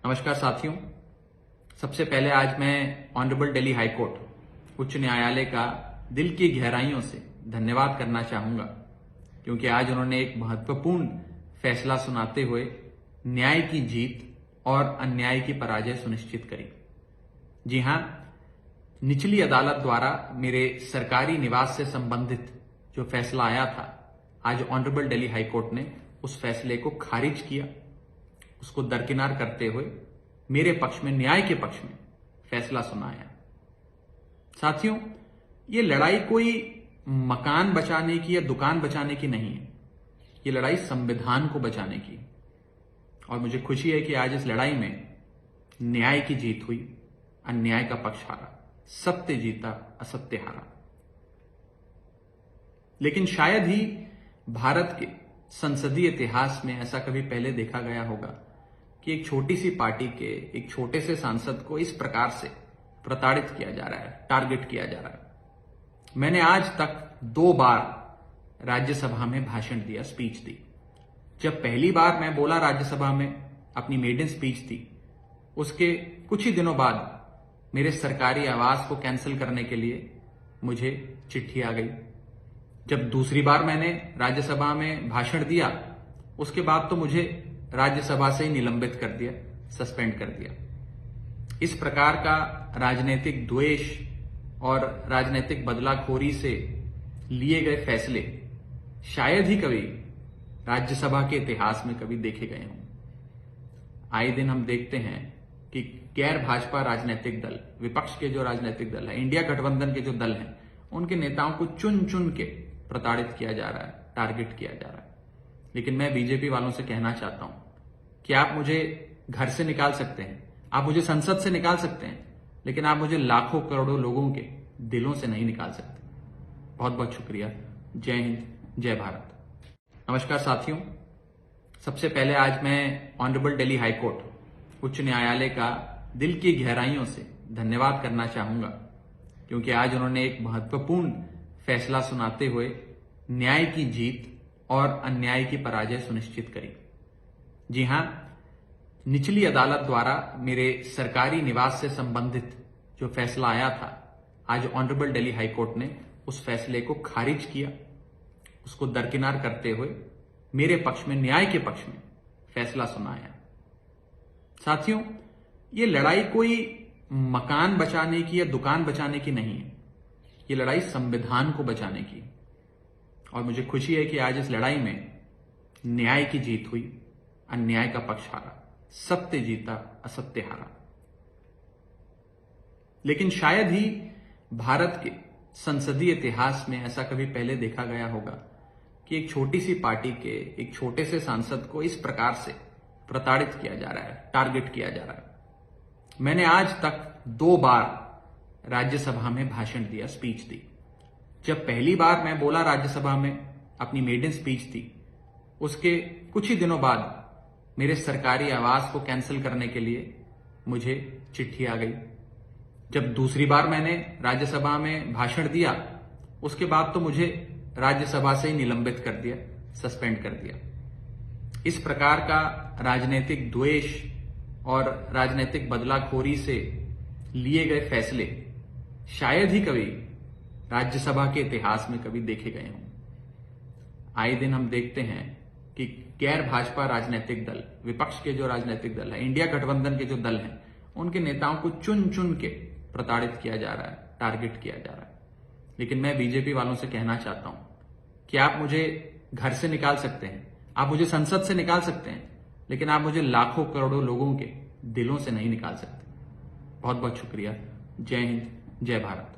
नमस्कार साथियों। सबसे पहले आज मैं ऑनरेबल दिल्ली हाई कोर्ट उच्च न्यायालय का दिल की गहराइयों से धन्यवाद करना चाहूंगा, क्योंकि आज उन्होंने एक महत्वपूर्ण फैसला सुनाते हुए न्याय की जीत और अन्याय की पराजय सुनिश्चित करी। जी हां, निचली अदालत द्वारा मेरे सरकारी निवास से संबंधित जो फैसला आया था, आज ऑनरेबल दिल्ली हाई कोर्ट ने उस फैसले को खारिज किया, उसको दरकिनार करते हुए मेरे पक्ष में, न्याय के पक्ष में फैसला सुनाया। साथियों, ये लड़ाई कोई मकान बचाने की या दुकान बचाने की नहीं है, ये लड़ाई संविधान को बचाने की। और मुझे खुशी है कि आज इस लड़ाई में न्याय की जीत हुई, अन्याय का पक्ष हारा, सत्य जीता, असत्य हारा। लेकिन शायद ही भारत के संसदीय इतिहास में ऐसा कभी पहले देखा गया होगा कि एक छोटी सी पार्टी के एक छोटे से सांसद को इस प्रकार से प्रताड़ित किया जा रहा है, टारगेट किया जा रहा है। मैंने आज तक 2 बार राज्यसभा में भाषण दिया, स्पीच दी। जब पहली बार मैं बोला राज्यसभा में, अपनी मेडन स्पीच थी, उसके कुछ ही दिनों बाद मेरे सरकारी आवास को कैंसिल करने के लिए मुझे चिट्ठी आ गई। जब दूसरी बार मैंने राज्यसभा में भाषण दिया, उसके बाद तो मुझे राज्यसभा से ही निलंबित कर दिया, सस्पेंड कर दिया। इस प्रकार का राजनीतिक द्वेष और राजनीतिक बदलाखोरी से लिए गए फैसले शायद ही कभी राज्यसभा के इतिहास में कभी देखे गए हों। आए दिन हम देखते हैं कि गैर भाजपा राजनीतिक दल, विपक्ष के जो राजनीतिक दल है, इंडिया गठबंधन के जो दल हैं, उनके नेताओं को चुन चुन के प्रताड़ित किया जा रहा है, टारगेट किया जा रहा है। लेकिन मैं बीजेपी वालों से कहना चाहता हूं कि आप मुझे घर से निकाल सकते हैं, आप मुझे संसद से निकाल सकते हैं, लेकिन आप मुझे लाखों करोड़ों लोगों के दिलों से नहीं निकाल सकते। बहुत बहुत शुक्रिया। जय हिंद, जय भारत। नमस्कार साथियों। सबसे पहले आज मैं ऑनरेबल दिल्ली हाई कोर्ट उच्च न्यायालय का दिल की गहराइयों से धन्यवाद करना चाहूंगा, क्योंकि आज उन्होंने एक महत्वपूर्ण फैसला सुनाते हुए न्याय की जीत और अन्याय की पराजय सुनिश्चित करी। जी हां, निचली अदालत द्वारा मेरे सरकारी निवास से संबंधित जो फैसला आया था, आज ऑनरेबल दिल्ली हाई कोर्ट ने उस फैसले को खारिज किया, उसको दरकिनार करते हुए मेरे पक्ष में, न्याय के पक्ष में फैसला सुनाया। साथियों, ये लड़ाई कोई मकान बचाने की या दुकान बचाने की नहीं है, ये लड़ाई संविधान को बचाने की। और मुझे खुशी है कि आज इस लड़ाई में न्याय की जीत हुई, अन्याय का पक्ष हारा, सत्य जीता, असत्य हारा। लेकिन शायद ही भारत के संसदीय इतिहास में ऐसा कभी पहले देखा गया होगा कि एक छोटी सी पार्टी के एक छोटे से सांसद को इस प्रकार से प्रताड़ित किया जा रहा है, टारगेट किया जा रहा है। मैंने आज तक 2 बार राज्यसभा में भाषण दिया, स्पीच दी। जब पहली बार मैं बोला राज्यसभा में, अपनी मेडन स्पीच थी, उसके कुछ ही दिनों बाद मेरे सरकारी आवास को कैंसिल करने के लिए मुझे चिट्ठी आ गई। जब दूसरी बार मैंने राज्यसभा में भाषण दिया, उसके बाद तो मुझे राज्यसभा से ही निलंबित कर दिया, सस्पेंड कर दिया। इस प्रकार का राजनीतिक द्वेष और राजनीतिक बदलाखोरी से लिए गए फैसले शायद ही कभी राज्यसभा के इतिहास में कभी देखे गए हों। आए दिन हम देखते हैं कि गैर भाजपा राजनीतिक दल, विपक्ष के जो राजनीतिक दल है, इंडिया गठबंधन के जो दल हैं, उनके नेताओं को चुन चुन के प्रताड़ित किया जा रहा है, टारगेट किया जा रहा है। लेकिन मैं बीजेपी वालों से कहना चाहता हूं कि आप मुझे घर से निकाल सकते हैं, आप मुझे संसद से निकाल सकते हैं, लेकिन आप मुझे लाखों करोड़ों लोगों के दिलों से नहीं निकाल सकते। बहुत बहुत शुक्रिया। जय हिंद, जय भारत।